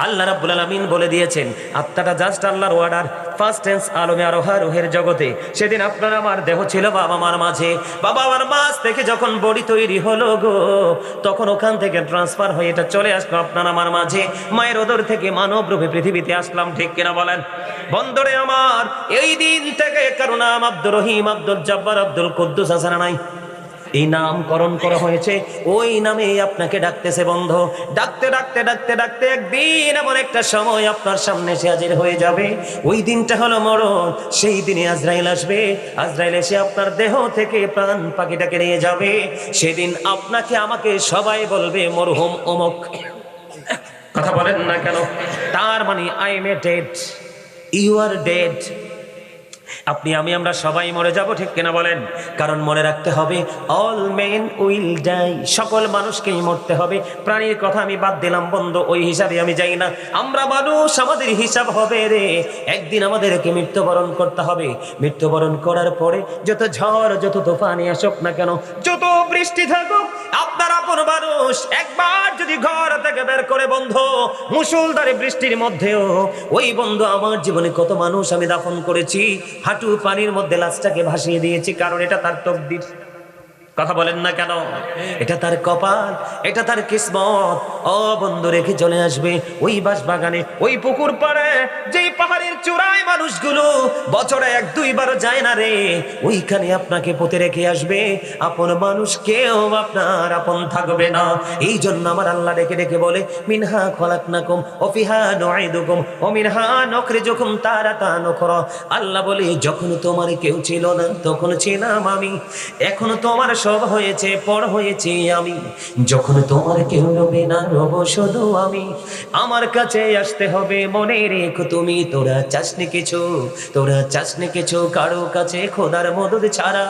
আল্লাহ রাব্বুল আলামিন বলে দিয়েছেন আত্মাটা জাস্ট আল্লাহর অর্ডার। ফার্স্ট টেন্স আলমে আরোহা রুহের জগতে সেদিন আপনার আমার দেহ ছিল বাবা মার মাঝে। বাবা মার মাঝ থেকে যখন বডি তৈরি হলো গো, তখন ওখান থেকে ট্রান্সফার হয়ে এটা চলে আসলো আপনার আমার মাঝে। মায়ের ওদর থেকে মানব রূপে পৃথিবীতে আসলাম, ঠিক কিনা বলেন? বন্ধুরে আমার, এই দিন থেকে কারো নাম আব্দুর রহিম, আব্দুল জব্বার, আব্দুল কুদ্দুস আছে না নাই? এই নামকরণ করা হয়েছে, ওই নামে আপনাকে ডাকতেছে বন্ধু। ডাকতে ডাকতে ডাকতে ডাকতে একদিন এমন একটা সময় আপনার সামনে সে হাজির হয়ে যাবে। ওই দিনটা হলো মরণ। সেই দিনে আজরাইল আসবে। আজরাইল এসে আপনার দেহ থেকে প্রাণ পাখিটাকে নিয়ে যাবে। সেদিন আপনাকে আমাকে সবাই বলবে মরহুম অমুক। কথা বলেন না কেন? তার মানে I am dead, you are dead. আপনি আমরা সবাই মরে যাব, ঠিক কিনা বলেন? কারণ মনে রাখতে হবে অল মেন উইল ডাই, সকল মানুষকেই মরতে হবে। প্রাণীর কথা আমি বাদ দিলাম বন্ধু, ওই হিসাবে আমি যাই না। আমরা মানুষ, আমাদের হিসাব হবে রে। একদিন আমাদেরকে মৃত্যুবরণ করতে হবে। মৃত্যুবরণ করার পরে যত ঝড় যত তুফানি আসুক না কেন, যত বৃষ্টি থাকুক, আপনার আপন মানুষ একবার যদি ঘর থেকে বের করে বন্ধু, মুষলধারে বৃষ্টির মধ্যেও, ওই বন্ধু আমার জীবনে কত মানুষ আমি দাফন করেছি, হাঁটু পানির মধ্যে লাশটাকে ভাসিয়ে দিয়েছি, কারণ এটা তার তকদির। কথা বলেন না কেন? এটা তার কপাল, এটা তার কিসমত। ও বন্ধু, রেখে চলে আসবে ওই বাঁশবাগানে, ওই পুকুর পাড়ে, যেই পাহাড়ের চূড়ায় মানুষগুলো বছরে এক দুইবার যায় না রে, ওইখানে আপনাকে পুঁতে রেখে আসবে। আপন মানুষ কেউ আপনার আপন থাকবে না। এই জন্য আমার আল্লাহ ডেকে ডেকে বলে মিনহা খলাকনাকুম ওয়া ফিহা নুঈদুকুম ওয়া মিনহা নুখরিজুকুম তারাতান উখরা। আল্লাহ বলে যখন তোমার কেউ ছিল না তখন ছিলাম আমি, এখন তোমার সব হয়েছে পর হয়েছে আমি, যখন তোমার কেউ রবে না রব শুধু আমি। আমার কাছে আসতে হবে মনে রেখো তুমি, তোরা চাসনি কিছু, তোরা চাসনি কিছু কারো কাছে খোদার মদদ ছাড়া,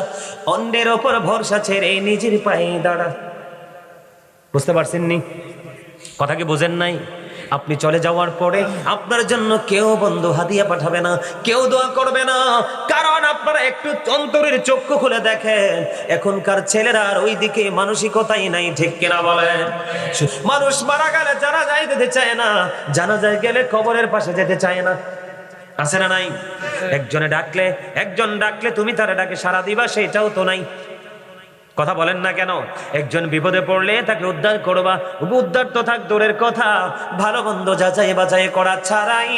অন্যের ওপর ভরসা ছেড়ে নিজের পায়ে দাঁড়া। বুঝতে পারছেন নি? কথা কি বোঝেন নাই? আপনি চলে যাওয়ার পরে আপনার জন্য কেউ বন্ধু হাদিয়া পাঠাবে না, কেউ দোয়া করবে না। কারণ আপনারা একটু অন্তরের চক্ষু খুলে দেখেন, এখনকার ছেলেরা আর ওই দিকে মানসিকতাই নাই, ঠিক কিনা বলেন? মানুষ মারা গেলে জানাজায় যেতে চায় না, জানাজায় গেলে কবরের পাশে যেতে চায় না। আছে না নাই? একজন ডাকলে তুমি তারা ডাকে সাড়া দিবা, সেটাও তো নাই। কথা বলেন না কেন? একজন বিপদে পড়লে তাকে উদ্ধার করবা, উদ্ধার তো থাক দূরের কথা, ভালো মন্দ যাচাই বাছাই করা ছাড়াই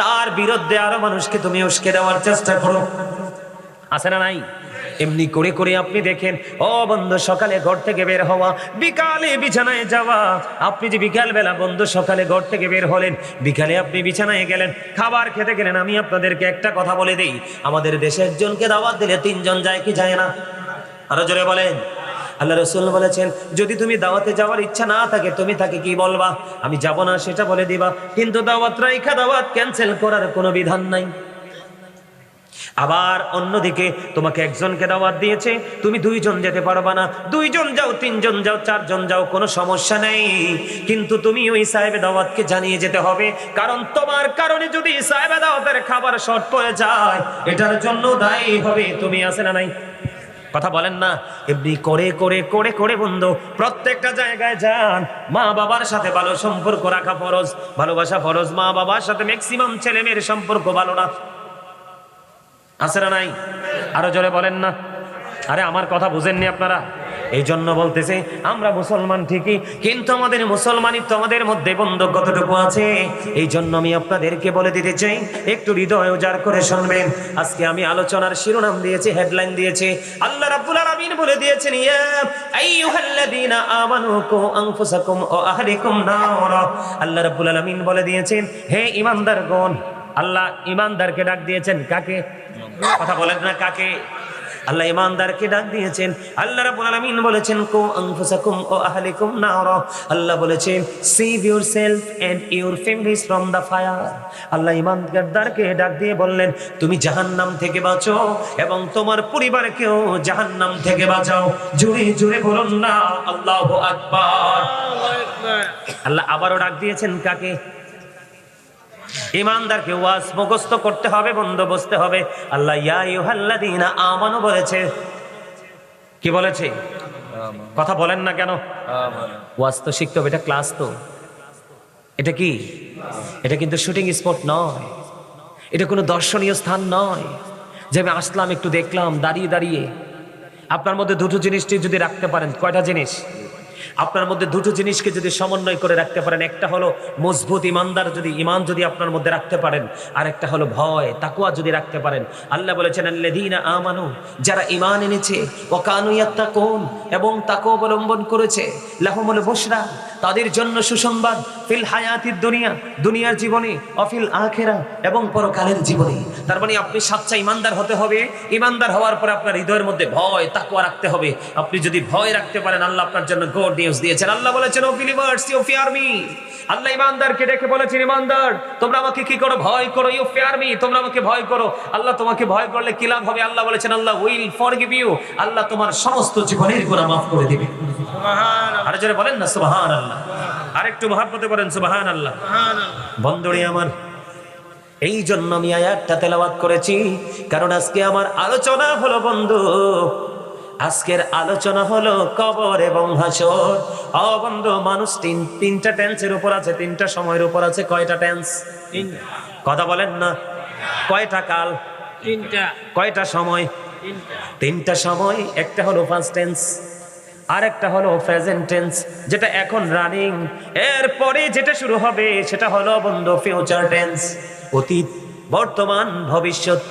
তার বিরুদ্ধে আরো মানুষকে তুমি উস্কে দেওয়ার চেষ্টা করো। আছে না নাই? এমনি করে করে আপনি দেখেন, ও বন্ধু, সকালে ঘর থেকে বের হওয়া, বিকালে বিছানায় যাওয়া। আপনি যে বিকাল বেলা বন্ধু সকালে ঘর থেকে বের হলেন, বিকালে আপনি বিছানায় গেলেন, খাবার খেতে গেলেন। আমি আপনাদেরকে একটা কথা বলে দেই, আমাদের দেশে একজনকে দাওয়াত দিলে 3 জন যায় কি যায় না? আরো জোরে বলেন। আল্লাহ রাসূল বলেছেন যদি তুমি দাওয়াতে যাওয়ার ইচ্ছা না থাকে তুমি তাকে কি বলবা? আমি যাব না সেটা বলে দিবা, কিন্তু দাওয়াত রাইখা দাওয়াত ক্যান্সেল করার কোনো বিধান নাই। আবার অন্যদিকে তোমাকে একজনকে দাওয়াত দিয়েছে, তুমি 2 জন যেতে পারবা না, 2 জন যাও, 3 জন যাও, 4 জন যাও, কোনো সমস্যা নেই, কিন্তু তুমি ওই সাহেব দাওয়াতকে জানিয়ে যেতে হবে। কারণ তোমার কারণে যদি সাহেব দাওয়াতের খাবার শর্ট পড়ে যায়, এটার জন্য দায়ী হবে তুমি। আছে না নাই? কথা বলেন না? এমনি করে করে করে করে বন্ধু প্রত্যেকটা জায়গায় যান। মা বাবার সাথে ভালো সম্পর্ক রাখা ফরজ, ভালোবাসা ফরজ। মা বাবার সাথে ম্যাক্সিমাম ছেলে মেয়ের সম্পর্ক ভালো না। আছে না নাই? আরো জোরে বলেন না। আরে আমার কথা বুঝেননি আপনারা? এই জন্য বলতেছে আমরা মুসলমান ঠিকই, কিন্তু আমাদের মুসলমানিত্ব আমাদের মধ্যে বন্ধু কতটুকু আছে, এই জন্য আমি আপনাদেরকে বলে দিতে চাই, একটু হৃদয় উজাড় করে শুনবেন। আজকে আমি আলোচনার শিরোনাম দিয়েছি, হেডলাইন দিয়েছি, আল্লাহ রাব্বুল আলামিন বলে দিয়েছেন ইয়া আইয়ুহাল্লাযীনা আমানু কু আনফুসাকুম ওয়া আহলিকুম নারা। আল্লাহ রাব্বুল আলামিন বলে দিয়েছেন হে ঈমানদারগণ। আল্লাহ ঈমানদারকে ডাক দিয়েছেন কাকে? কথা বলেন না কাকে? আল্লাহ ঈমানদারকে ডাক দিয়েছেন। আল্লাহ রাব্বুল আলামিন বলেছেন কু আনফুসাকুম ওয়া আহলিকুম নারা। আল্লাহ বলেছেন save yourself and your families from the fire. আল্লাহ ঈমানদারকে ডাক দিয়ে বললেন তুমি জাহান্নাম থেকে বাঁচো এবং তোমার পরিবারকেও জাহান্নাম থেকে বাঁচাও। জোরে জোরে বলুন না আল্লাহু আকবার। আল্লাহ আবারও ডাক দিয়েছেন কাকে? ঈমানদারকে ওয়াজ মুখস্থ করতে হবে, বন্ধ বসতে হবে। আল্লাহ ইয়া আইয়ুহাল্লাযীনা আমানু বলেছে, কি বলেছে? কথা বলেন না কেন? ওয়াজ তো শিখতে হবে, এটা ক্লাস তো। এটা কি এটা কিন্তু শুটিং স্পট নয়, এটা কোনো দর্শনীয় স্থান নয় যে আমি আসলাম একটু দেখলাম দাঁড়িয়ে দাঁড়িয়ে। আপনার মধ্যে দুটো জিনিসটি যদি রাখতে পারেন, কয়টা জিনিস? আপনার মধ্যে দুটো জিনিসকে যদি সমন্বয় করে রাখতে পারেন, একটা হলো মজবুত ইমানদার, যদি ইমান যদি আপনার মধ্যে রাখতে পারেন, আর একটা হলো ভয় তাকওয়া যদি রাখতে পারেন। আল্লাহ বলেছেন আল্লাযীনা আমানু, যারা ইমান এনেছে, ওয়া কানু ইয়াত্তাকুন, এবং তাকওয়া অবলম্বন করেছে, লাহুমুল বুশরা, তাদের জন্য সুসংবাদ, ফিল হায়াতিদ দুনিয়া, দুনিয়ার জীবনে, অফিল আখিরা, এবং পরকালের জীবনে। তার মানে আপনি সাচ্চা ইমানদার হতে হবে। ইমানদার হওয়ার পর আপনার হৃদয়ের মধ্যে ভয় তাকওয়া রাখতে হবে। আপনি যদি ভয় রাখতে পারেন, আল্লাহ আপনার জন্য গুড নিউজ দিয়েছেন। আল্লাহ বলেছেন ও বিলিভার্স ইউ ফিয়ার মি। আল্লাহ ইমানদারকে ডেকে বলেছেন, ইমানদার তোমরা আমাকে কি করো? ভয় করো। ইউ ফিয়ার মি, তোমরা আমাকে ভয় করো। আল্লাহ তোমাকে ভয় করলে কি লাভ হবে? আল্লাহ বলেছেন আল্লাহ উইল ফরগিভ ইউ, আল্লাহ তোমার সমস্ত জীবনের গুনাহ মাফ করে দিবে। সুবহানাল্লাহ। আর জোরে বলেন না সুবহানাল্লাহ। আরেকটু মহব্বতে বলেন সুবহানাল্লাহ। বন্ধুরে আমার, এই জন্য আমি আয়াতটা তেলাওয়াত করেছি, কারণ আজকে আমার আলোচনা হলো বন্ধু, আজকের আলোচনা হলো কবর এবং হাসর। ও বন্ধু, মানুষ তিনটা টেন্সের উপর আছে, তিনটা সময়ের উপর আছে। কয়টা টেন্স? কথা বলেন না। কয়টা কাল? তিনটা। কয়টা সময়? তিনটা সময়। একটা হলো পাস্ট টেন্স, আর একটা হলো প্রেজেন্ট টেন্স, যেটা এখন রানিং। এরপরে যেটা শুরু হবে সেটা হলো বন্ধু ফিউচার টেন্স, অতীত, বর্তমান, ভবিষ্যৎ।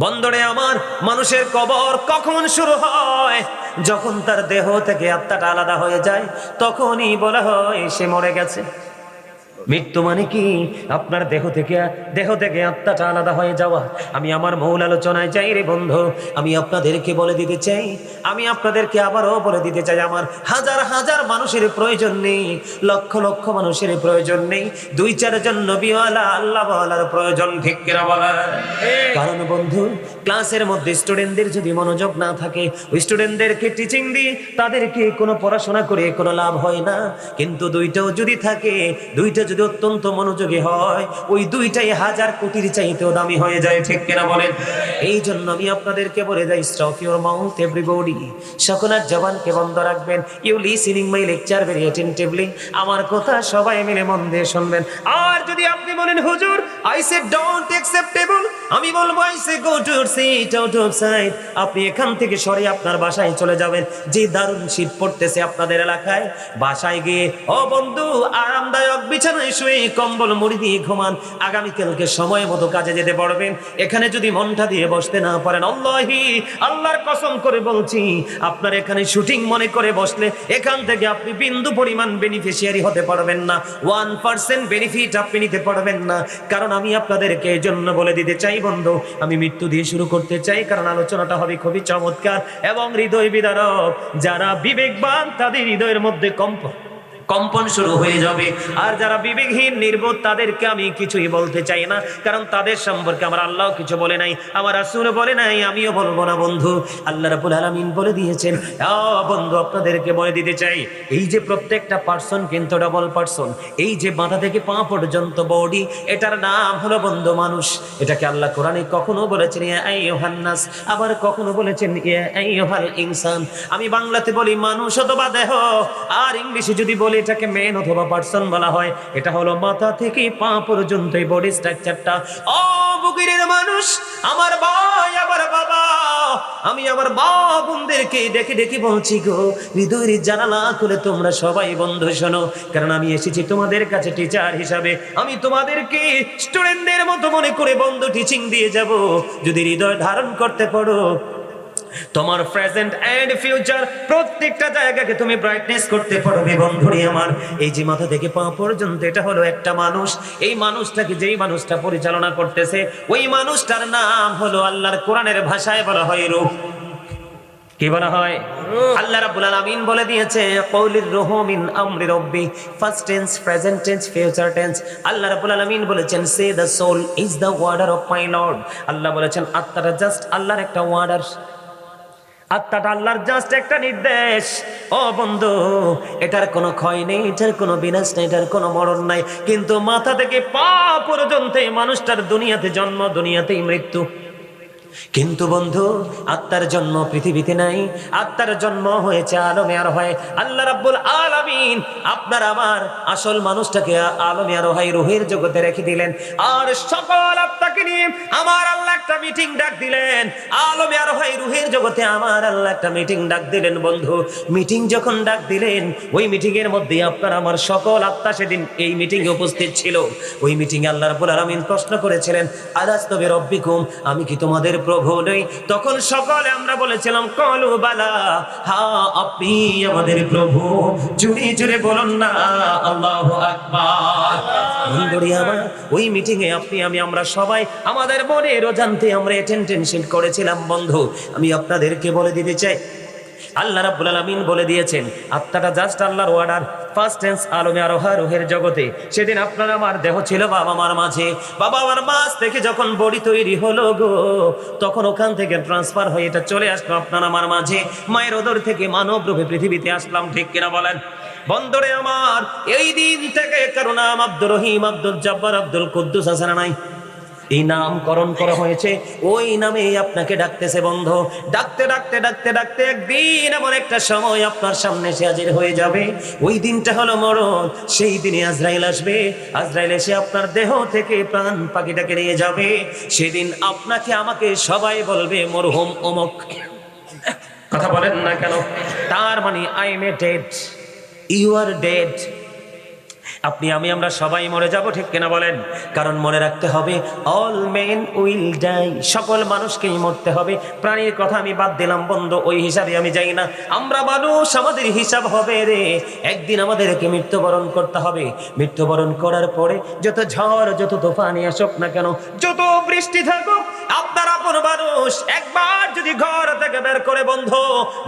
বন্ধুরে আমার, মানুষের কবর কখন শুরু হয়? যখন তার দেহ থেকে আত্মাটা আলাদা হয়ে যায়, তখনই বলা হয় সে মরে গেছে। মৃত্যু মানে কি? আপনার দেহ থেকে আত্মাটা আলাদা হয়ে যাওয়া। আমি আমার মূল আলোচনায় চাই রে বন্ধু, আমি আপনাদেরকে বলে দিতে চাই, আমি আপনাদেরকে আবারও বলে দিতে চাই, আমার হাজার হাজার মানুষের প্রয়োজন নেই, লক্ষ লক্ষ মানুষের প্রয়োজন নেই, দুই চারজন নবীওয়ালা আল্লাহওয়ালার প্রয়োজন। ঠিক কিনা বলেন? কারণ বন্ধু, ক্লাসের মধ্যে স্টুডেন্টদের যদি মনোযোগ না থাকে, ওই স্টুডেন্টদেরকে টিচিং দিয়ে তাদেরকে কোনো পড়াশোনা করে কোনো লাভ হয় না। কিন্তু দুইটাও যদি থাকে, দুইটা যদি অত্যন্ত মনোযোগী হয়, ওই দুইটাই হাজার কোটির চাইতেও দামি হয়ে যায়। ঠিক কিনা বলেন? এই জন্য আমি আপনাদেরকে বলে যাই, স্টপ ইউর মাউথ এভরিবডি, সকলের জবানকে বন্ধ রাখবেন। You listening my lecture very attentively, আমার কথা সবাই মিলে মন দিয়ে শুনবেন। আর যদি আপনি বলেন হুজুর আই সে ডোন্ট অ্যাকসেপ্টেবল, আমি বলবো I say go to sit out of sight, আপনি এখান থেকে সরে আপনার বাসায় চলে যাবেন। যে দারুণ শীত পড়তেছে আপনাদের এলাকায়, বাসায় গিয়ে ও বন্ধু আরামদায়ক বিছানায় শুয়ে কম্বল মুড়ি দিয়ে ঘুমান। আগামীকালকে সময় মতো কাজে যেতে পারবেন। এখানে যদি মনটা দিয়ে বসতে না পারেন, আল্লাহি, আল্লাহর কসম করে বলছি, আপনার এখানে শুটিং মনে করে বসলে এখান থেকে আপনি বিন্দু পরিমাণ বেনিফিশিয়ারি হতে পারবেন না, 1% বেনিফিট আপনি নিতে পারবেন না। কারণ আমি আপনাদেরকে এই জন্য বলে দিতে চাই বন্ধু, আমি মৃত্যু দিয়ে শুরু করতে চাই, কারণ আলোচনাটা হবে খুবই চমৎকার এবং হৃদয় বিদারক। যারা বিবেকবান তাদের হৃদয়ের মধ্যে কম্পন শুরু হয়ে যাবে, আর যারা বিবেকহীন নির্বোধ তাদেরকে আমি কিছুই বলতে চাই না, কারণ তাদের সম্পর্কে আমার আল্লাহ কিছু বলে নাই, আমার রাসূল বলে নাই, আমিও বলবো না বন্ধু। আল্লাহ রাব্বুল আলামিন বলে দিয়েছেন। বন্ধু, আপনাদেরকে বলে দিতে চাই, এই যে প্রত্যেকটা পার্সন কিন্তু ডাবল পার্সন, এই যে মাথা থেকে পা পর্যন্ত বডি, এটার নাম হলো বন্ধু মানুষ। এটাকে আল্লাহ কোরআনে কখনো বলেছেন ইয়া আইয়ুহান নাস, আবার কখনো বলেছেন ইয়া আইয়ুহাল ইনসান। আমি বাংলাতে বলি মানুষ অথবা দেহ, আর ইংলিশে যদি বলি এটাকে মেন অথবা পার্সন বলা হয়। এটা হলো মাথা থেকে পা পর্যন্ত এই বডি স্ট্রাকচারটা। ও বুকের মানুষ, আমার ভাই, আমার বাবা, আমি আমার মা বোনদেরকে ডেকে ডেকে বলছি গো, হৃদয়ের জানালা খুলে তোমরা সবাই বন্ধু শোনো, কারণ আমি এসেছি তোমাদের কাছে টিচার হিসাবে। আমি তোমাদেরকে স্টুডেন্টদের মতো মনে করে বন্ধু টিচিং দিয়ে যাব। যদি হৃদয় ধারণ করতে পারো, তোমার প্রেজেন্ট এন্ড ফিউচার প্রত্যেকটা জায়গাকে তুমি ব্রাইটনেস করতে পারবে বন্ধুরে আমার। এই যে মাথা থেকে পা পর্যন্ত, এটা হলো একটা মানুষ। এই মানুষটাকে যেই মানুষটা পরিচালনা করতেছে, ওই মানুষটার নাম হলো আল্লাহর কোরআনের ভাষায় বলা হয় রূহ। কি বলা হয়? আল্লাহ রাব্বুল আলামিন বলে দিয়েছে কওলির রূহু মিন আমরি রাব্বি, first tense, present tense, future tense. আল্লাহ রাব্বুল আলামিন বলেছেন say the soul is the order of my lord. আল্লাহ বলেছেন আত্মাটা জাস্ট আল্লাহর একটা ওয়ার্ডার, আত্মাটা আল্লাহর জাস্ট একটা নির্দেশ। ও বন্ধু, এটার কোনো ক্ষয় নেই, এটার কোনো বিনাশ নেই, এটার কোনো মরণ নাই। কিন্তু মাথা থেকে পা পর্যন্ত এই মানুষটার দুনিয়াতে জন্ম, দুনিয়াতেই মৃত্যু। কিন্তু বন্ধু, আত্মার জন্ম পৃথিবীতে নাই, আত্মার জন্ম হয়েছে আলমে আরোহায়। আল্লাহ রাব্বুল আলামিন আপনার আমার আসল মানুষটাকে আলমে আরোহায় রুহের জগতে রেখে দিলেন, আর সকল আত্মাকে নিয়ে আমার আল্লাহ একটা মিটিং ডাক দিলেন। আলমে আরোহায় রুহের জগতে আমার আল্লাহ একটা মিটিং ডাক দিলেন। বন্ধু, মিটিং যখন ডাক দিলেন, ওই মিটিং এর মধ্যে আপনার আমার সকল আত্মা সেদিন এই মিটিং এ উপস্থিত ছিল। ওই মিটিং এ আল্লাহ রাব্বুল আলামিন প্রশ্ন করেছিলেন, আলাস্তু বিরাব্বিকুম, আমি কি তোমাদের প্রভু নই? তখন সকলে আমরা বলেছিলাম কলু বালা, হ্যাঁ আপনি আমাদের প্রভু। জুড়ে জুড়ে বলুন না আল্লাহু আকবার। বন্ধুরে আমার, ওই মিটিং এ আপনি আমি আমরা সবাই আমাদের মনের অজান্তে আমরা অ্যাটেনশন করেছিলাম। বন্ধু, আমি আপনাদেরকে বলে দিতে চাই, আল্লাহ রাব্বুল আলামিন বলে দিয়েছেন আত্মাটা জাস্ট আল্লাহর অর্ডার। ফার্স্ট টেন্স আলমে আরোহা রুহের জগতে সেদিন আপনার আমার দেহ ছিল বাবা মার মাঝে। বাবা মার মাঝ থেকে যখন বডি তৈরি হলো গো, তখন ওখান থেকে ট্রান্সফার হয়ে এটা চলে আসলো আপনার আমার মাঝে। মায়ের ওদর থেকে মানব রূপে পৃথিবীতে আসলাম, ঠিক কিনা বলেন? বন্ধুরে আমার, এই দিন থেকে কারো নাম আব্দুর রহিম, আব্দুল জব্বার, আব্দুল কুদ্দুস আছে না নাই? এই নামকরণ করা হয়েছে, ওই নামে আপনাকে ডাকতেছে। বন্ধু, ডাকতে ডাকতে ডাকতে ডাকতে একদিন এমন একটা সময় আপনার সামনে এসে হাজির হয়ে যাবে। ওই দিনটা হলো মরণ। সেই দিনে আজরাইল আসবে, আজরাইল এসে আপনার দেহ থেকে প্রাণ পাখিটাকে নিয়ে যাবে। সেদিন আপনাকে আমাকে সবাই বলবে মরহুম অমুক। কথা বলেন না কেন? তার মানে I am dead, you are dead. আপনি আমি আমরা সবাই মরে যাব, ঠিক কিনা বলেন? কারণ মনে রাখতে হবে অল মেন উইল ডাই, সকল মানুষকেই মরতে হবে। প্রাণীর কথা আমি বাদ দিলাম বন্ধু, ওই হিসাবে আমি যাই না। আমরা মানুষ, আমাদের হিসাব হবে রে। একদিন আমাদেরকে মৃত্যুবরণ করতে হবে। মৃত্যুবরণ করার পরে যত ঝড় যত তুফানি আসুক না কেন, যত বৃষ্টি থাকুক, আপনার আপন মানুষ একবার যদি ঘর থেকে বের করে বন্ধু,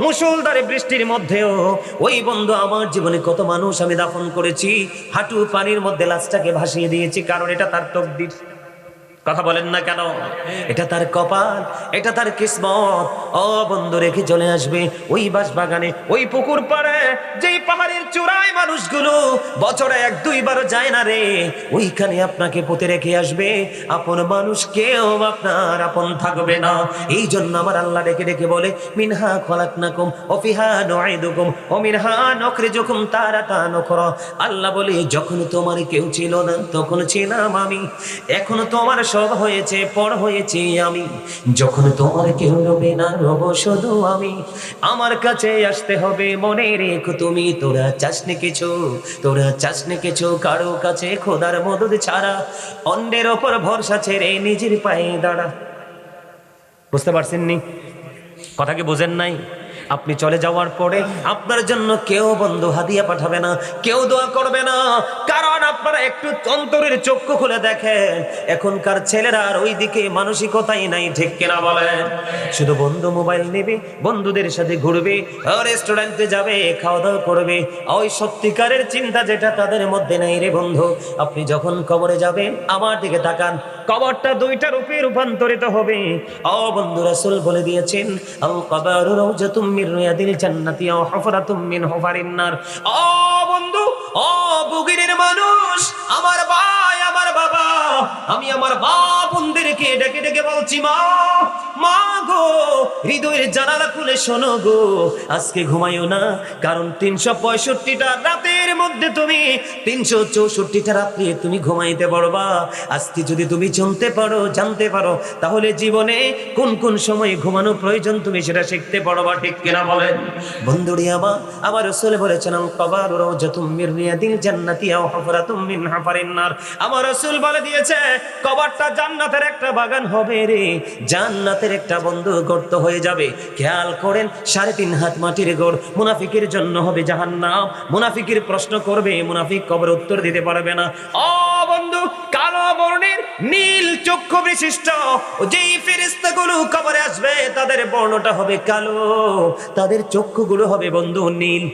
মুষলধারে বৃষ্টির মধ্যেও, ওই বন্ধু আমার জীবনে কত মানুষ আমি দাফন করেছি, হাঁটু পানির মধ্যে লাশটাকে ভাসিয়ে দিয়েছি, কারণ এটা তার তকদির। কথা বলেন না কেন? এটা তার কপাল, এটা তার কিসমত। ও বন্ধু, রেখে চলে আসবে ওই বাঁশবাগানে, ওই পুকুর পাড়ে, যেই পাহাড়ের চূড়ায় মানুষগুলো বছরে এক দুইবার যায় না রে, ওইখানে আপনাকে পুঁতে রেখে আসবে। আপন মানুষ কেউ আপনার আপন থাকবে না। এই জন্য আমার আল্লাহ ডেকে ডেকে বলে, মিনহা খলাকনাকুম ওয়া ফিহা নুঈদুকুম ওয়া মিনহা নুখরিজুকুম তারাতান উখরা। আল্লাহ বলে, যখন তোমার কেউ ছিল না তখন ছিলাম আমি, এখন তোমার সব হয়েছে পর হয়েছি আমি। যখন তোমার কেউ রবে না রব শুধু আমি। আমার কাছে আসতে হবে মনে রেখো তুমি, তোরা চাসনি কিছু, তোরা চাসনি কিছু কারো কাছে খোদার মদদ ছাড়া। অন্যের ওপর ভরসা ছেড়ে নিজের পায়ে দাঁড়া। বুঝতে পারছেন নি? কথা কি বুঝেন নাই? আপনি চলে যাওয়ার পরে আপনার জন্য কেউ বন্ধু হাদিয়া পাঠাবে না, কেউ দোয়া করবে না। কারণ আপনারা একটু অন্তরের চক্ষু খুলে দেখেন, এখনকার ছেলেরা আর ওই দিকে মানসিকতাই নাই, ঠিক কিনা বলেন? শুধু বন্ধু মোবাইল নেবে, বন্ধুদের সাথে ঘুরবে, রেস্টুরেন্টে যাবে, খাওয়া দাওয়া করবে। ওই সত্যিকারের চিন্তা যেটা তাদের মধ্যে নাই রে বন্ধু। আপনি যখন কবরে যাবেন, আমার দিকে তাকান, কবরটা দুইটা রূপে রূপান্তরিত হবে। ও বন্ধু, রাসূল বলে দিয়েছেন, আল কবরু রাউজাতুম মির রিয়াদিল জান্নাতি আও হুফরাতুম মিন হুফারিন নার। ও বন্ধু, ও বুগিরের মানুষ, আমার ভাই, আমার বাবা, আমি আমার বোনদেরকে ডেকে ডেকে বলছি, মা মা গো, হৃদয়ের জানালা খুলে শোনো গো, আজকে ঘুমাইও না। কারণ 365টা রাতের মধ্যে তুমি 364টা রাত্রি তুমি ঘুমাইতে পারবা। আজকে যদি তুমি জানতে পারো, তাহলে জীবনে কোন কোন সময় ঘুমানো প্রয়োজন তুমি সেটা শিখতে পারবা, ঠিক কিনা বলেন? বন্ধুরি আমার রাসূল বলেছেন, আল কবরু রাউজাতুম মির রিয়াদিল জান্নাতি আও হুফরাতুম মিন হুফারিন নার। আমার রাসূল বলে দিয়েছে, কবরটা জান্নাতের একটা বাগান হবে রে, জান্নাতের একটা বন্ধু গর্ত হয়ে যাবে। খেয়াল করেন, 3.5 হাত মাটির গড় মুনাফিকের জন্য হবে জাহান্নাম। মুনাফিকের প্রশ্ন করবে, মুনাফিক কবর উত্তর দিতে পারবে না। ও বন্ধু, কালো বর্ণের নীল চক্ষু বিশিষ্ট যেই ফেরেশতাগুলো কবরে আসবে, তাদের বর্ণটা হবে কালো, তাদের চক্ষুগুলো হবে বন্ধু নীল,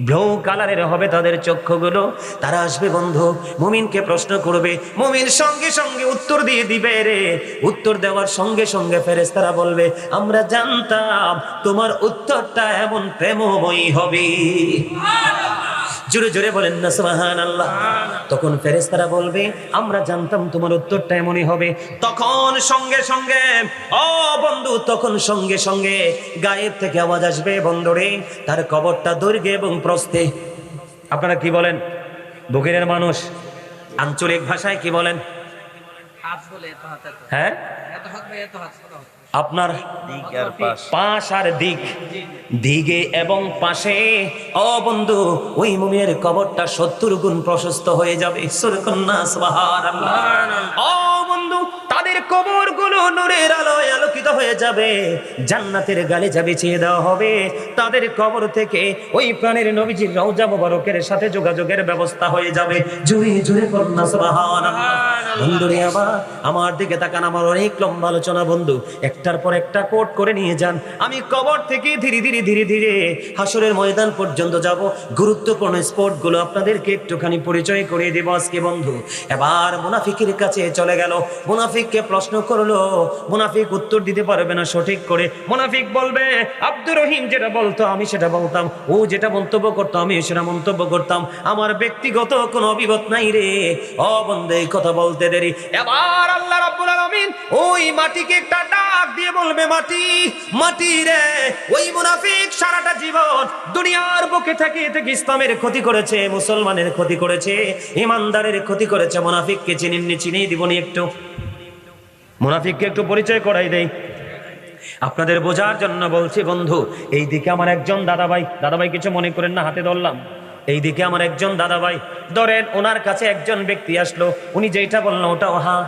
ব্লু কালারের হবে তাদের চক্ষুগুলো। তারা আসবে বন্ধু, মুমিনকে প্রশ্ন করবে, মুমিন সঙ্গে সঙ্গে উত্তর দিয়ে দিবে রে। উত্তর দেওয়ার সঙ্গে সঙ্গে ফেরেশতারা বলবে, আমরা জানতাম তোমার উত্তরটা এমন প্রেমময়ী হবে। জোরে জোরে বলেন না সুবহানাল্লাহ। তখন ফেরেশতারা বলবে আমরা জানতাম তোমার উত্তরটা এমনই হবে। তখন সঙ্গে সঙ্গে ও বন্ধু, তখন সঙ্গে সঙ্গে গায়েব থেকে আওয়াজ আসবে, বন্ধুরে তার কবরটা দৈর্ঘ্যে এবং প্রস্থে। আপনারা কি বলেন বগুড়ার মানুষ? আঞ্চলিক ভাষায় কি বলেন? হ্যাঁ, আপনার পাশ আর দিক, দিকে এবং পাশে। ও বন্ধু, ওই মুমিনের কবরটা 70 গুণ প্রশস্ত হয়ে যাবে। সুবহানাল্লাহ। ও বন্ধু, তাদের কবরগুলো নূরের আলোয় আলোকিত হয়ে যাবে, জান্নাতের গালিচা বিছিয়ে দেওয়া হবে। তাদের কবর থেকে ওই প্রাণের নবীজির রওজা মোবারকের সাথে যোগাযোগের ব্যবস্থা হয়ে যাবে। জুড়ে জুড়ে পড়না সুবহানাল্লাহ। বন্ধুরে আমার দিকে তাকান, আমার অনেক লম্বা আলোচনা বন্ধু, একটার পর একটা কোট করে নিয়ে যান। আমি কবর থেকে ধীরে ধীরে ধীরে ধীরে হাসরের ময়দান পর্যন্ত যাব। গুরুত্বপূর্ণ স্পটগুলো আপনাদেরকে একটুখানি পরিচয় করিয়ে দেব আজকে বন্ধু। এবার মুনাফিকের কাছে চলে গেল, মুনাফিককে প্রশ্ন করলো, মুনাফিক উত্তর দিতে পারবে না সঠিক করে। মুনাফিক বলবে আব্দুর রহিম যেটা বলতো আমি সেটা বলতাম, ও যেটা মন্তব্য করতো আমি সেটা মন্তব্য করতাম, আমার ব্যক্তিগত কোনো অভিমত নাই রে। ও বন্ধু, এই কথা বলতে দেরি। এবার আল্লাহ রাব্বুল আলামিন ওই মাটিকে একটা ডাক দিয়ে বলবে, মাটি মাটি রে, ওই মুনাফিক সারাটা জীবন দুনিয়ার বুকে থেকে থেকে ইসলামের ক্ষতি করেছে, মুসলমানের ক্ষতি করেছে, ইমানদারের ক্ষতি করেছে। মুনাফিককে চিনেননি? চিনিয়ে দিবনি একটু। মুনাফিককে একটু পরিচয় করাই দেই আপনাদের বোঝার জন্য বলছি বন্ধু। এই দিকে আমার একজন দাদাভাই কিছু মনে করেন না, হাতে ধরলাম। এই দিকে আমার একজন দাদাভাই, ধরেন ওনার কাছে একজন ব্যক্তি আসলো, উনি যেটা বললো ওটাও হা।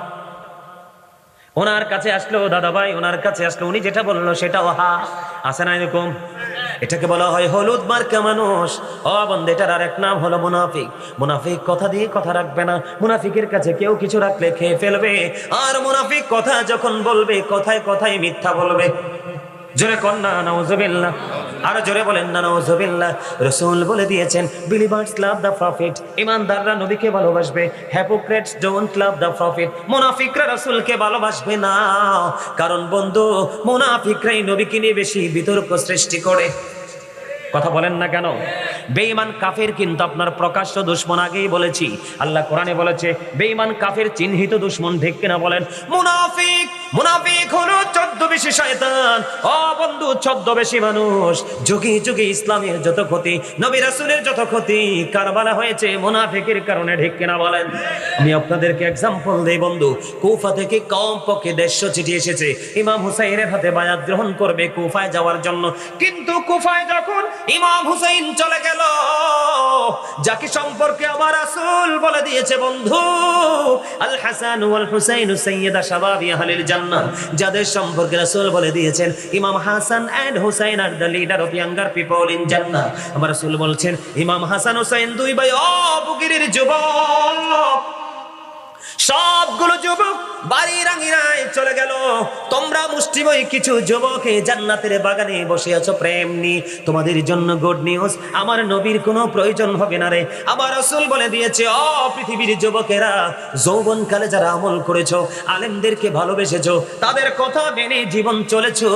ওনার কাছে আসলো দাদাভাই, ওনার কাছে আসলো, উনি যেটা বললো সেটাও হা। আছে না এরকম? এটাকে বলা হয় হলুদ মার্কা মানুষ। ও বন্ধু, এটার আরেক নাম হলো মুনাফিক। মুনাফিক কথা দিয়ে কথা রাখবে না, মুনাফিকের কাছে কেউ কিছু রাখলে খেয়ে ফেলবে। আর মুনাফিক কথা যখন বলবে, কথায় কথায় মিথ্যা বলবে। জোরে কন্যা নাউজুবিল্লাহ, আরো জোরে বলেন না নাউজুবিল্লাহ। রাসূল বলে দিয়েছেন, বিলিভার্স লাভ দ্য প্রফিট, ঈমানদাররা নবীকে ভালোবাসবে, hypocrites don't love the profit, মুনাফিকরা রাসূলকে ভালোবাসবে না। কারণ বন্ধু, মুনাফিকরাই নবীকে নিয়ে বেশি বিতর্ক সৃষ্টি করে। কথা বলেন না কেন? বেঈমান কাফের কিন্তু আপনার প্রকাশ্য দুশমন, আগেই বলেছি। আল্লাহ কোরআনে বলেছে বেঈমান কাফের চিহ্নিত দুশমন, ঠিক কিনা বলেন? মুনাফিক হলো ছদ্মবেশী শয়তান। ও বন্ধু, ছদ্মবেশী মানুষ। যুগে যুগে ইসলামের যত ক্ষতি, নবী রাসূলের যত ক্ষতি কারবালা হয়েছে মুনাফিকের কারণে, ঠিক কিনা বলেন? আমি আপনাদেরকে एग्जांपल দেই বন্ধু। কুফা থেকে কমপক্ষে 150 চিঠি এসেছে, ইমাম হুসাইনের হাতে বায়াত গ্রহণ করবে কুফায় যাওয়ার জন্য। কিন্তু কুফায় যখন ইমাম হুসাইন চলে গেল, যাকে সম্পর্কে আমার রাসূল বলে দিয়েছে বন্ধু, আল হাসান ওয়াল হুসাইন সাইয়্যিদা শাবাবি আহলিল জান্নাহ, যাদের সম্পর্কে রাসূল বলে দিয়েছেন Imam Hasan and Husain are the leader of younger people in Jannah. আমার রাসূল বলছেন ইমাম হাসান হুসাইন দুই ভাই বগিরির যুবক, সবগুলো যুবক বাড়ির আঙিনায় চলে গেল। তোমরা মুষ্টিময় কিছু যুবক এই জান্নাতের বাগানে বসে আছো প্রেম নিয়ে, তোমাদের জন্য গুড নিউজ, আমার নবীর কোনো প্রয়োজন হবে না রে। আবার রাসূল বলে দিয়েছে, ও পৃথিবীর যুবকেরা, যৌবনকালে যারা আমল করেছো, আলেমদেরকে ভালোবেসেছো, তাদের কথা মেনে জীবন চলেছো,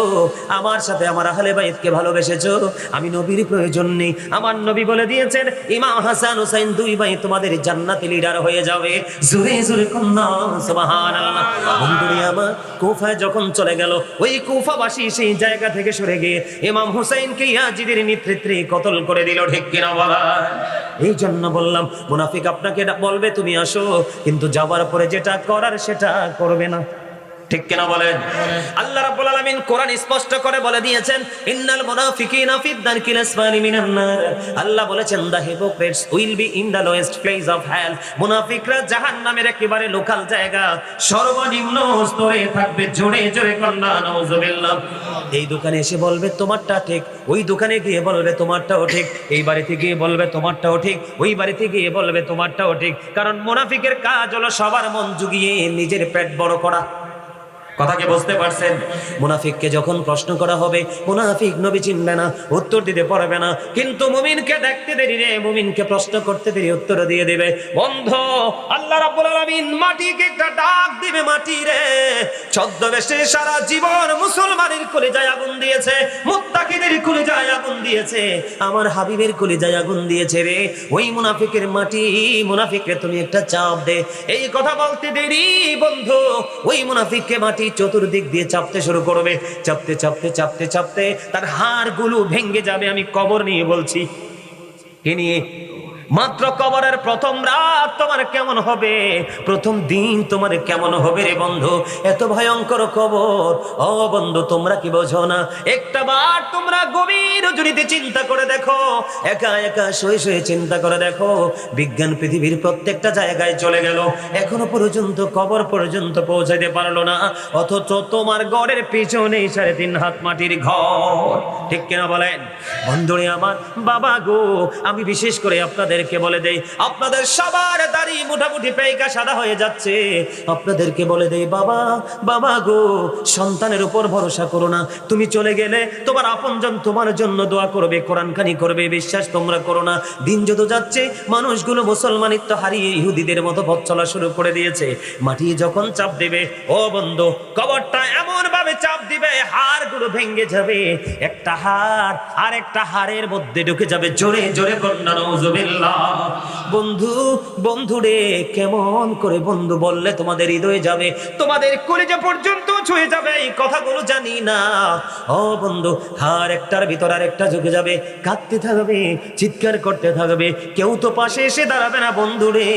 আমার সাথে আমার আহলে বাইতকে ভালোবেসেছো, আমি নবীর প্রয়োজন নেই। আমার নবী বলে দিয়েছেন ইমাম হাসান হুসাইন দুই ভাই তোমাদের জান্নাতে লিডার হয়ে যাবে। জোরে জোরে কন্না সুবহানাল্লাহ। বন্ধুরে আমার, কুফায় যখন চলে গেল, ওই কুফাবাসী সেই জায়গা থেকে সরে গিয়ে ইমাম হুসাইনকে ইয়াজিদের নেতৃত্বে কতল করে দিল, ঠিক কিনা বলা? এই জন্য বললাম মুনাফিক আপনাকে বলবে তুমি আসো, কিন্তু যাবার পরে যেটা করার সেটা করবে না, ঠিক কিনা বলেন? আল্লাহ রাব্বুল আলামিন কোরআন স্পষ্ট করে বলে দিয়েছেন, ইন্নাল মুনাফিকিনা ফিদ দারকিল আসফালি মিনান নার। আল্লাহ বলেছেন the hypocrites will be in the lowest place of hell. মুনাফিকরা জাহান্নামের একেবারে লোকাল জায়গা, সর্বনিম্ন স্তরে থাকবে। জোরে জোরে কন্না নাউজুবিল্লাহ। এই দোকানে এসে বলবে তোমারটা ঠিক, ওই দোকানে গিয়ে বলবে তোমারটাও ঠিক, এই বাড়িতে গিয়ে বলবে তোমারটাও ঠিক, ওই বাড়িতে গিয়ে বলবে তোমারটাও ঠিক। কারণ মুনাফিকের কাজ হলো সবার মন জুগিয়ে নিজের পেট বড় করা। কথা কি বুঝতে পারছেন? মুনাফিককে যখন প্রশ্ন করা হবে, মুনাফিক নবী চিনবে না, উত্তর দিতে পারবে না, কিন্তু মুমিনকে দেখতে দেরি রে, মুমিনকে প্রশ্ন করতে দেরি উত্তর দিয়ে দিবে। বন্ধু, আল্লাহ রাব্বুল আলামিন মাটিকে একটা ডাক দিবে, মাটি রে, ছদ্মবেশে সারা জীবন মুসলমানের কলিজায় আগুন দিয়েছে, মুত্তাকিদের কলিজায় আগুন দিয়েছে, আমার হাবিবের কলিজায় আগুন দিয়েছে রে, ওই মুনাফিকের মাটি, মুনাফিককে তুমি একটা চাপ দে। এই কথা বলতে দেরি বন্ধু, ওই মুনাফিককে মাটি চতুর্দিক দিয়ে চাপতে শুরু করবে, চাপতে চাপতে চাপতে চাপতে তার হাড়গুলো ভেঙে যাবে। আমি কবর নিয়ে বলছি, কে নিয়ে? মাত্র কবরের প্রথম রাত তোমার কেমন হবে, প্রথম দিন তোমার কেমন হবে রে বন্ধু, এত ভয়ঙ্কর কবর। ও বন্ধু, তোমরা কি বোঝো না? একটা বার তোমরা গভীর রজনীতে চিন্তা করে দেখো, একা একা শুয়ে শুয়ে চিন্তা করে দেখো, বিজ্ঞান পৃথিবীর প্রত্যেকটা জায়গায় চলে গেল, এখনো পর্যন্ত কবর পর্যন্ত পৌঁছাইতে পারলো না, অথচ তোমার ঘরের পিছনে 3.5 হাত মাটির ঘর। ঠিক কিনা বলেন বন্ধুরে আমার? বাবা গো, আমি বিশেষ করে আপনাদেরকে বলে দেই, আপনাদের সবার দাড়ি মোটামুটি পেইকা সাদা হয়ে যাচ্ছে, আপনাদেরকে বলে দেই, বাবা বাবা গো, সন্তানের উপর ভরসা করো না। তুমি চলে গেলে তোমার আপনজন তোমার জন্য দোয়া করবে, কোরআন খানি করবে, বিশ্বাস তোমরা করো না। দিন যত যাচ্ছে মানুষগুলো মুসলমানিত্ব হারিয়ে ইহুদিদের মতো পথ চলা শুরু করে দিয়েছে। মাটি যখন চাপ দেবে, ও বন্ধু, কবরটা এমন ভাবে চাপ দিবে, হাড়গুলো ভেঙে যাবে, একটা হাড় আর একটা হাড়ের মধ্যে ঢুকে যাবে। জোরে জোরে কন্যা নাউজুবিল্লাহ। বন্ধু, বন্ধু রে, কেমন করে বন্ধু বললে তোমাদের হৃদয়ে যাবে, তোমাদের কলিজা পর্যন্ত ছুঁয়ে যাবে, এই কথাগুলো জানি না। ও বন্ধু, হাড় একটার ভিতর আর একটা ঢুকে যাবে, কাঁদতে থাকবে, চিৎকার করতে থাকবে, কেউ তো পাশে এসে দাঁড়াবে না বন্ধু রে।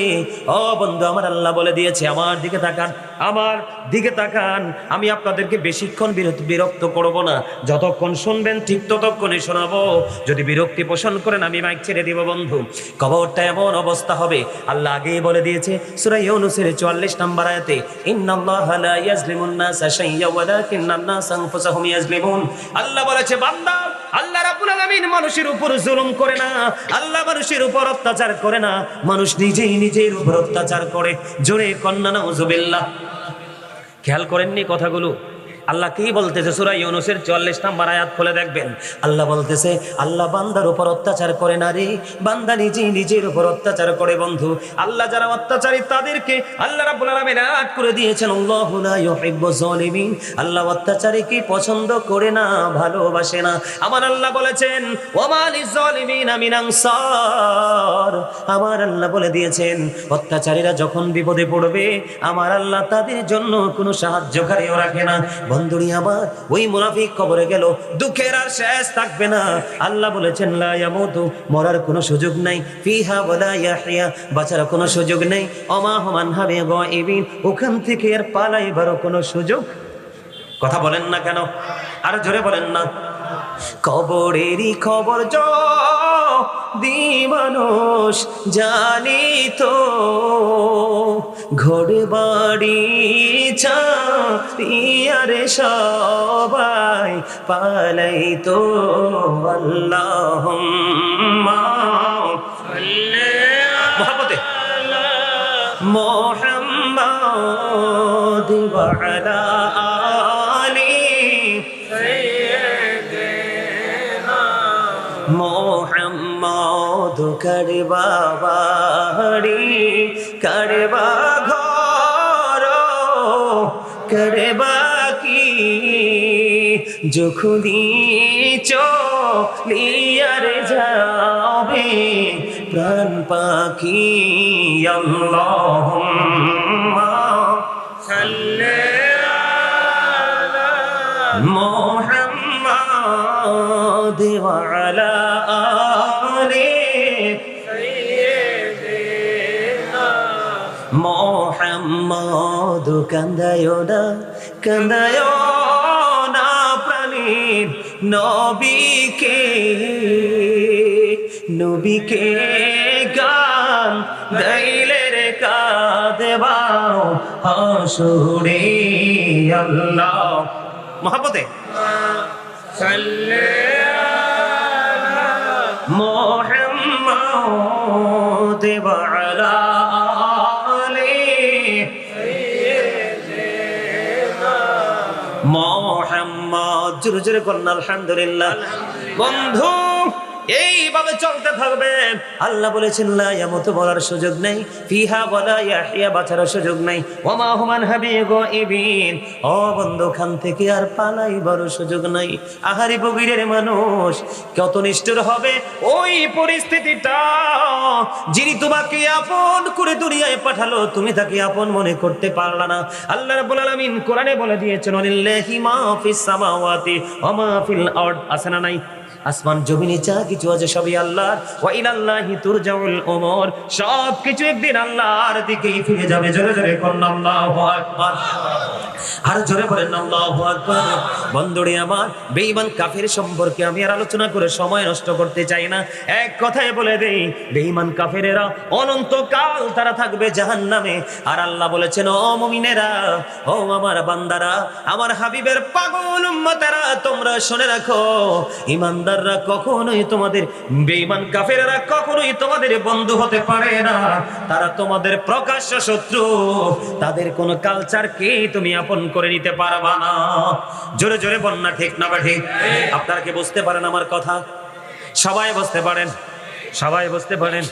ও বন্ধু, আমার আল্লাহ বলে দিয়েছে, আমার দিকে তাকান, আমার দিকে তাকান, আমি আপনাদেরকে বেশিক্ষণ বিরক্ত করব না, যতক্ষণ শুনবেন ঠিক ততক্ষণই শোনাবো, যদি বিরক্তি পোষণ করেন আমি মাইক ছেড়ে দিব। বন্ধু, কবরটা এমন অবস্থা হবে, আল্লাহ আগেই বলে দিয়েছে সূরা ইউনূসের 44 নম্বর আয়াতে, ইন্নাল্লাহা লা ইয়াজলিমুন নাসা শাইয়্যা ওয়ালাকিন্নান নাসা আনফুসাহুম ইয়াজলিমুন। আল্লাহ বলেছে, বান্দা, আল্লাহ রাব্বুল আলামিন মানুষের উপর জুলুম করে না, আল্লাহ মানুষের উপর অত্যাচার করে না, মানুষ নিজেই নিজের উপর অত্যাচার করে। জোরে কন্যা নাউজুবিল্লাহ। খেয়াল করেননি কথাগুলো? আল্লাহ কি বলতেছে? সূরা ইউনূসের 44 নম্বর আয়াত খুলে দেখবেন। আল্লাহ বলতেছে, আল্লাহ বান্দার উপর অত্যাচার করে না রে, বান্দা নিজেই নিজের উপর অত্যাচার করে। বন্ধু, আল্লাহ যারা অত্যাচারী তাদেরকে আল্লাহ রাব্বুল আলামিন আয়াত করে দিয়েছেন, আল্লাহু লা ইউহিব্বুজ জালিমিন। আল্লাহ অত্যাচারীকে পছন্দ করে না, ভালোবাসে না। আমার আল্লাহ বলেছেন, ওয়া মা লিজ-জালিমিনা মিন আনসার। আমার আল্লাহ বলে দিয়েছেন, অত্যাচারীরা যখন বিপদে পড়বে আমার আল্লাহ তাদের জন্য কোনো সাহায্যকারীও রাখে না। বন্ধুরি আমার, ওই মুনাফিক কবরে গেল, দুঃখের আর শেষ থাকবে না। আল্লাহ বলেছেন, লা ইয়ামুতু, মরার কোনো সুযোগ নাই, ফিহা ওয়ালা ইয়াহইয়া, বাঁচার কোনো সুযোগ নেই, ওমা হুম আনহা বিগাইবিন, ওখান থেকে আর পালাইবারও কোনো সুযোগ। কথা বলেন না কেন? আর জোরে বলেন না। কবরেরই খবর যদি মানুষ জানিত, ঘরে বাড়ি ছাড়িয়ারে সবাই পালাইতো। আল্লাহুম্মা সাল্লি আলা মুহাম্মাদ ওয়া আলা আলি মোহাম্মদ। করবা বাড়ি, করবা ঘর, করবা কি যখনি চলিয়ার যাবে প্রাণ পাখি। আল্লাহুম্মা সাল্লি আলা মুহাম্মাদ ওয়া আলা আলি সাইয়্যিদিনা মুহাম্মদ। কান্দায়ো না, কান্দায়ো না প্রাণীর নবীকে, নবীকে গান গাইলে রে কাঁদবাও হাসুরে। আল্লাহ মহব্বতে সাল্লি আলা মুহাম্মাদ ওয়া আলা আলি সাইয়্যিদিনা জোরে জোরে করুন আলহামদুলিল্লাহ। বন্ধু এইভাবে চলতে থাকবে। আল্লাহ বলেছেন লা ইয়ামুতু বলার সুযোগ নেই, ফিহা ওয়ালা ইয়াহইয়া বাঁচার সুযোগ নেই, ওয়া মা হুম আন হাবিগাইবিন। ও বন্ধু খান থেকে আর পালাইবার সুযোগ নাই। আহারি বগিরের মানুষ কত নিষ্ঠুর হবে ওই পরিস্থিতিটা, যিনি তোমাকে আপন করে দুনিয়ায় পাঠালো তুমি তাকে আপন মনে করতে পারলা না। আল্লাহ রাব্বুল আলামিন কোরআনে বলে দিয়েছেন লিল্লাহি মা ফিস সামাওয়াতি ওয়া মা ফিল আরদ। আছে না নাই? আসমান জমিনে যা কিছু আছে সবই আল্লাহর। ওয়া ইলাল্লাহি তুরজাউল উমুর, সব কিছু একদিন আল্লাহর দিকেই ফিরে যাবে। জোরে জোরে করুন আল্লাহু আকবার। আর জোরে বলেন আল্লাহু আকবার। বন্ধুরে আমার, বেঈমান কাফের সম্পর্কে আমি আর আলোচনা করে সময় নষ্ট করতে চাই না। এক কথায় বলে দেই, বেঈমান কাফেরেরা অনন্তকাল তারা থাকবে জাহান্নামে। আর আল্লাহ বলেছেন ও মুমিনেরা, ও আমার বান্দারা, আমার হাবিবের পাগল উম্মতেরা, তোমরা শুনে রাখো, ইমানদাররা কখনোই তোমাদের, বেঈমান কাফেররা কখনোই তোমাদের বন্ধু হতে পারে না। তারা তোমাদের প্রকাশ্য শত্রু। তাদের কোন কালচারকে তুমি আপন করে নিতে পারবা না। জোরে জোরে বন্যা ঠিক না ঠিক? আপনারা কি বুঝতে পারেন আমার কথা? সবাই বুঝতে পারেন? সবাই বুঝতে পারেন?